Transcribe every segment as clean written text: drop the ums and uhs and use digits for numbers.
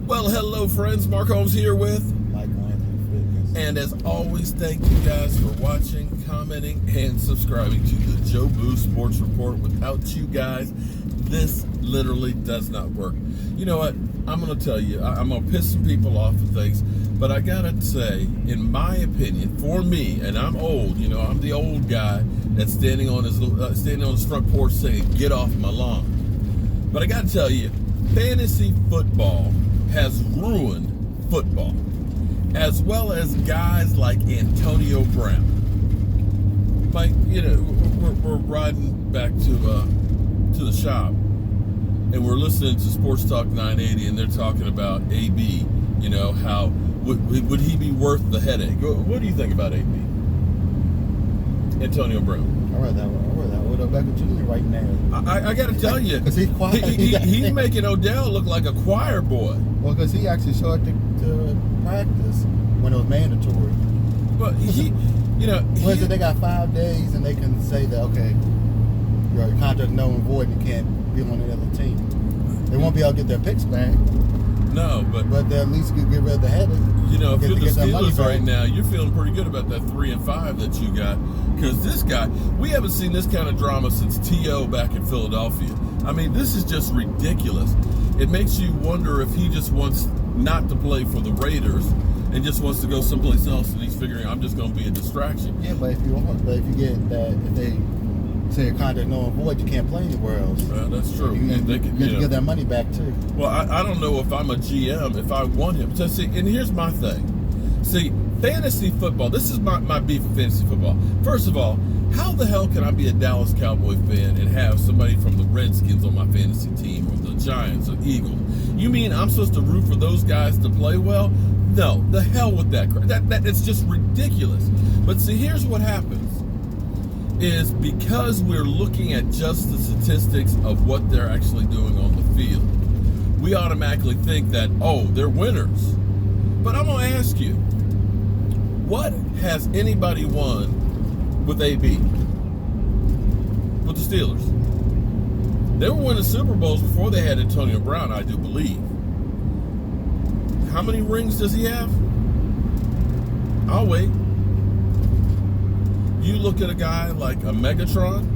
Well, hello, friends. Mark Holmes here with Michael Anthony Fitness. And as always, thank you guys for watching, commenting, and subscribing to the Joe Boo Sports Report. Without you guys, this literally does not work. You know what? I'm going to tell you, I'm going to piss some people off with things, but I got to say, in my opinion, for me, and I'm old, I'm the old guy that's standing on his front porch saying, "Get off my lawn." But I got to tell you, fantasy football has ruined football, as well as guys like Antonio Brown. Mike, we're riding back to the shop, and we're listening to Sports Talk 980, and they're talking about AB. How would he be worth the headache? What do you think about AB? Antonio Brown. I read that Odell Beckham Jr. right now. I got to tell you, because he's quiet. He's making Odell look like a choir boy. Well, because he actually showed up to practice when it was mandatory. But they got 5 days and they can say that, okay, your contract null and void and you can't be on the other team. They won't be able to get their picks back. No, but they at least could get rid of the headache. If you're the Steelers right now, you're feeling pretty good about that 3-5 that you got. Because this guy, we haven't seen this kind of drama since T.O. back in Philadelphia. I mean, this is just ridiculous. It makes you wonder if he just wants not to play for the Raiders and just wants to go someplace else, and he's figuring, I'm just going to be a distraction. Yeah, but if you get that, if they say your contract null and void, you can't play anywhere else. That's true. And they can get that money back too. Well, I don't know if I'm a GM, if I want him. So see, and here's my thing. See, fantasy football, this is my beef with fantasy football. First of all, how the hell can I be a Dallas Cowboy fan and have somebody from the Redskins on my fantasy team, or the Giants or Eagles? You mean I'm supposed to root for those guys to play well? No, the hell with that. That it's just ridiculous. But see, here's what happens. Is because we're looking at just the statistics of what they're actually doing on the field, we automatically think that, oh, they're winners. But I'm going to ask you, what has anybody won with AB? With the Steelers? They were winning Super Bowls before they had Antonio Brown, I do believe. How many rings does he have? I'll wait. You look at a guy like a Megatron,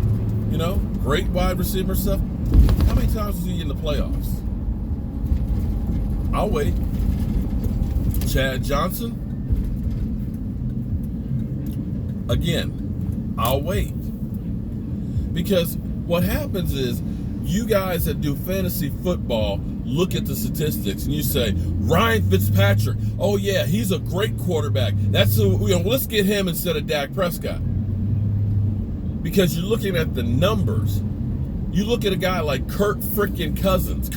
great wide receiver stuff. How many times was he in the playoffs? I'll wait. Chad Johnson? Again, I'll wait. Because what happens is, you guys that do fantasy football look at the statistics and you say, Ryan Fitzpatrick, oh yeah, he's a great quarterback. Let's get him instead of Dak Prescott. Because you're looking at the numbers. You look at a guy like Kirk Cousins.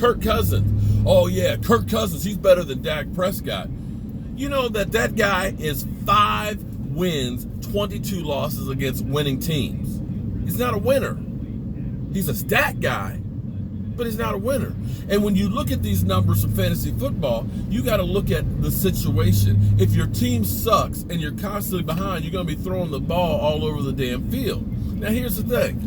Oh yeah, Kirk Cousins, he's better than Dak Prescott. You know that guy is 5 wins, 22 losses against winning teams. He's not a winner. He's a stat guy, but he's not a winner. And when you look at these numbers of fantasy football, you got to look at the situation. If your team sucks and you're constantly behind, you're going to be throwing the ball all over the damn field. Now, here's the thing.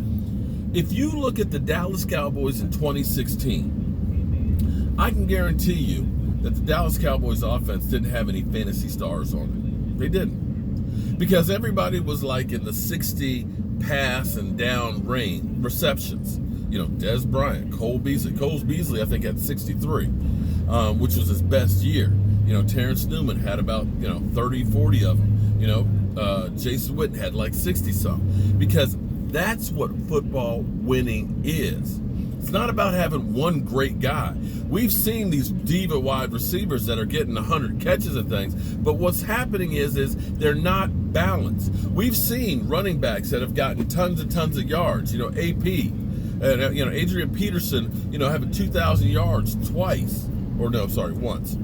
If you look at the Dallas Cowboys in 2016, I can guarantee you that the Dallas Cowboys offense didn't have any fantasy stars on it. They didn't. Because everybody was like in the 60 pass and down range receptions. Dez Bryant, Cole Beasley, I think, had 63, which was his best year. Terrence Newman had about, 30, 40 of them. Jason Witten had like 60-something. Because that's what football winning is. It's not about having one great guy. We've seen these diva wide receivers that are getting 100 catches and things, but what's happening is they're not balanced. We've seen running backs that have gotten tons and tons of yards. AP, Adrian Peterson, having 2,000 yards twice. Once.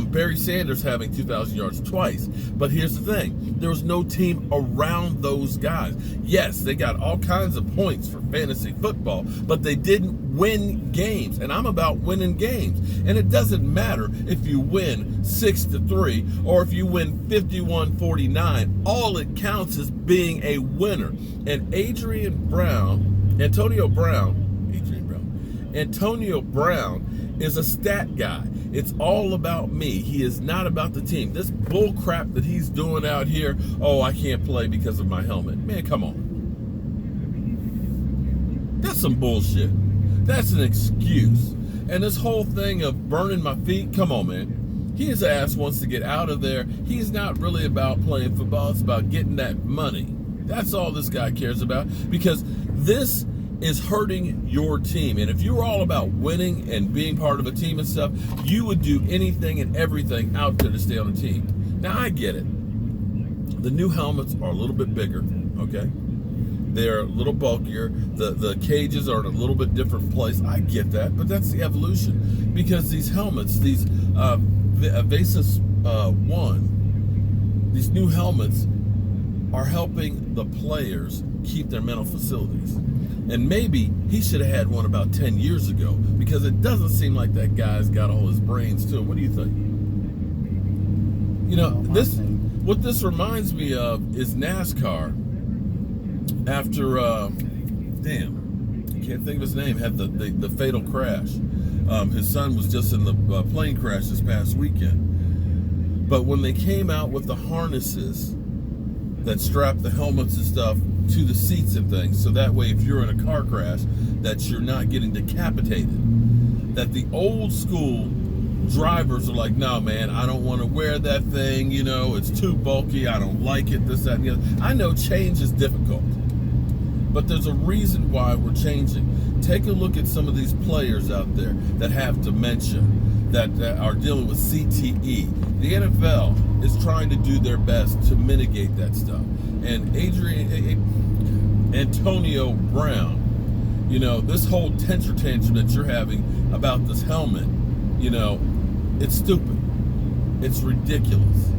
Barry Sanders having 2,000 yards twice. But here's the thing. There was no team around those guys. Yes, they got all kinds of points for fantasy football, but they didn't win games. And I'm about winning games. And it doesn't matter if you win 6-3 or if you win 51-49. All it counts is being a winner. And Antonio Brown is a stat guy. It's all about me. He is not about the team. This bull crap that he's doing out here, oh, I can't play because of my helmet. Man, come on. That's some bullshit. That's an excuse. And this whole thing of burning my feet, come on, man. His ass wants to get out of there. He's not really about playing football. It's about getting that money. That's all this guy cares about, because this is hurting your team. And if you were all about winning and being part of a team and stuff, you would do anything and everything out there to stay on a team. Now, I get it. The new helmets are a little bit bigger, okay? They're a little bulkier. The cages are in a little bit different place. I get that, but that's the evolution. Because these helmets, these Avasis 1, these new helmets are helping the players keep their mental facilities. And maybe he should have had one about 10 years ago, because it doesn't seem like that guy's got all his brains to him. What do you think? You know, what this reminds me of is NASCAR. After, I can't think of his name, had the fatal crash. His son was just in the plane crash this past weekend. But when they came out with the harnesses that strap the helmets and stuff to the seats and things, so that way if you're in a car crash, that you're not getting decapitated. That the old school drivers are like, no, man, I don't want to wear that thing, you know, it's too bulky, I don't like it, this, that, and the other. I know change is difficult, but there's a reason why we're changing. Take a look at some of these players out there that have dementia, that are dealing with CTE. The NFL is trying to do their best to mitigate that stuff. And Antonio Brown, you know, this whole temper tantrum that you're having about this helmet, you know, it's stupid. It's ridiculous.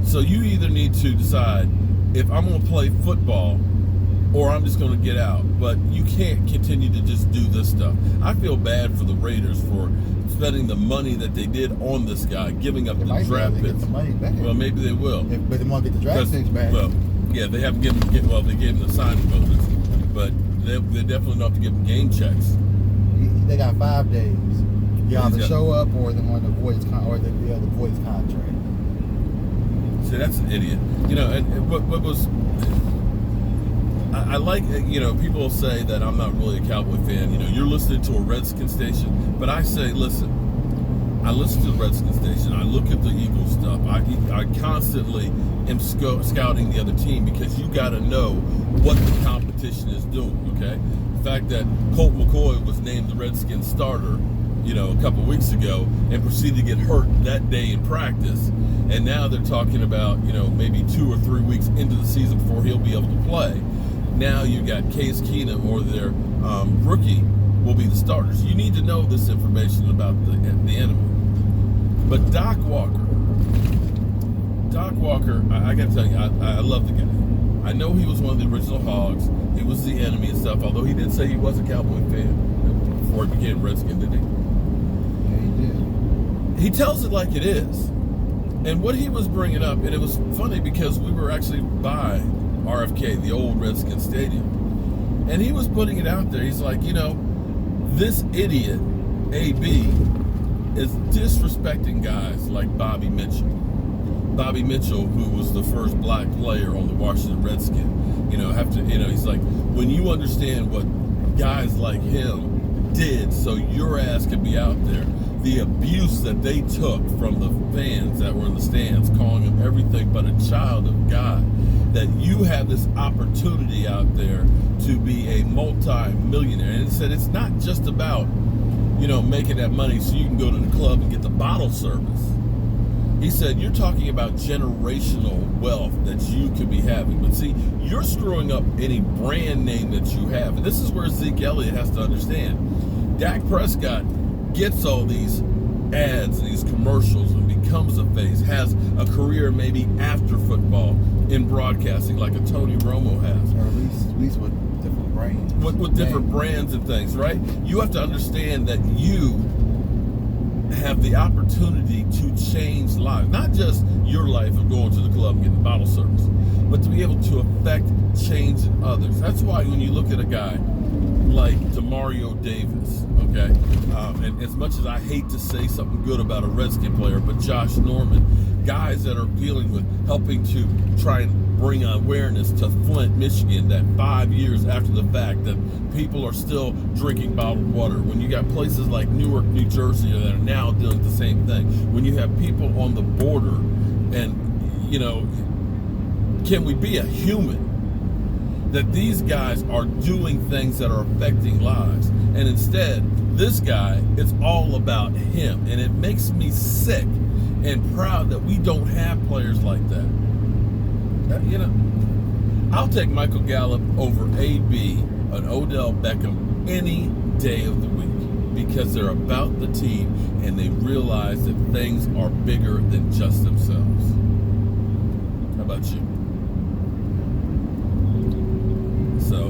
So you either need to decide if I'm going to play football or I'm just going to get out. But you can't continue to just do this stuff. I feel bad for the Raiders for spending the money that they did on this guy, giving up the draft picks. The money back. Well, maybe they will. But they want to get the draft picks back. Well, yeah, they haven't given. Well, they gave him the signing bonus, but they definitely don't have to give him game checks. They got 5 days. You either show up or they want to void his contract. See, that's an idiot. You know, and what was. I like, you know, people say that I'm not really a Cowboy fan. You know, you're listening to a Redskin station, but I say, listen, I listen to the Redskin station. I look at the Eagles stuff. I constantly am scouting the other team, because you got to know what the competition is doing, okay? The fact that Colt McCoy was named the Redskins starter, you know, a couple weeks ago, and proceeded to get hurt that day in practice, and now they're talking about, you know, maybe 2 or 3 weeks into the season before he'll be able to play. Now you got Case Keenum, or their rookie, will be the starters. You need to know this information about the enemy. But Doc Walker, I got to tell you, I love the guy. I know he was one of the original Hogs. He was the enemy and stuff, although he did say he was a Cowboy fan before he became Redskin, didn't he? Yeah, he did. He tells it like it is. And what he was bringing up, and it was funny because we were actually by RFK, the old Redskin Stadium, and he was putting it out there. He's like, you know, this idiot, AB, is disrespecting guys like Bobby Mitchell. Bobby Mitchell, who was the first black player on the Washington Redskins. You know, he's like, when you understand what guys like him did so your ass could be out there, the abuse that they took from the fans that were in the stands, calling him everything but a child of God, that you have this opportunity out there to be a multi-millionaire. And he said it's not just about, you know, making that money so you can go to the club and get the bottle service. He said you're talking about generational wealth that you could be having. But see, you're screwing up any brand name that you have. And this is where Zeke Elliott has to understand. Dak Prescott gets all these ads and these commercials and becomes a face, has a career maybe after football in broadcasting like a Tony Romo has. Or at least with different brands. With different brands and things, right? You have to understand that you have the opportunity to change lives. Not just your life of going to the club and getting bottle service, but to be able to affect change in others. That's why when you look at a guy like Demario Davis, okay? And as much as I hate to say something good about a Redskin player, but Josh Norman, guys that are dealing with helping to try and bring awareness to Flint, Michigan, that 5 years after the fact that people are still drinking bottled water. When you got places like Newark, New Jersey that are now doing the same thing. When you have people on the border and, you know, can we be a human? That these guys are doing things that are affecting lives. And instead, this guy, it's all about him. And it makes me sick and proud that we don't have players like that. You know, I'll take Michael Gallup over AB and Odell Beckham any day of the week because they're about the team and they realize that things are bigger than just themselves. How about you? So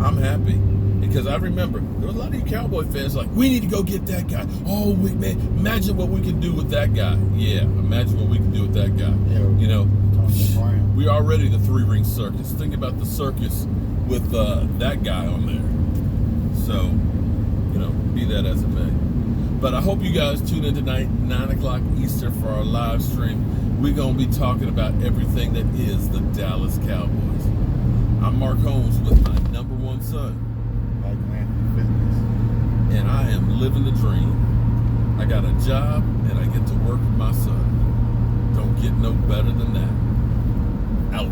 I'm happy because I remember there was a lot of you Cowboy fans like, we need to go get that guy. Oh, man, imagine what we can do with that guy. Yeah, imagine what we can do with that guy. Yeah, you know, we are already the three-ring circus. Think about the circus with that guy on there. So, you know, be that as it may. But I hope you guys tune in tonight, 9 o'clock Eastern for our live stream. We're going to be talking about everything that is the Dallas Cowboys. I'm Mark Holmes with my number one son. Like Man Fitness. And I am living the dream. I got a job and I get to work with my son. Don't get no better than that. Out.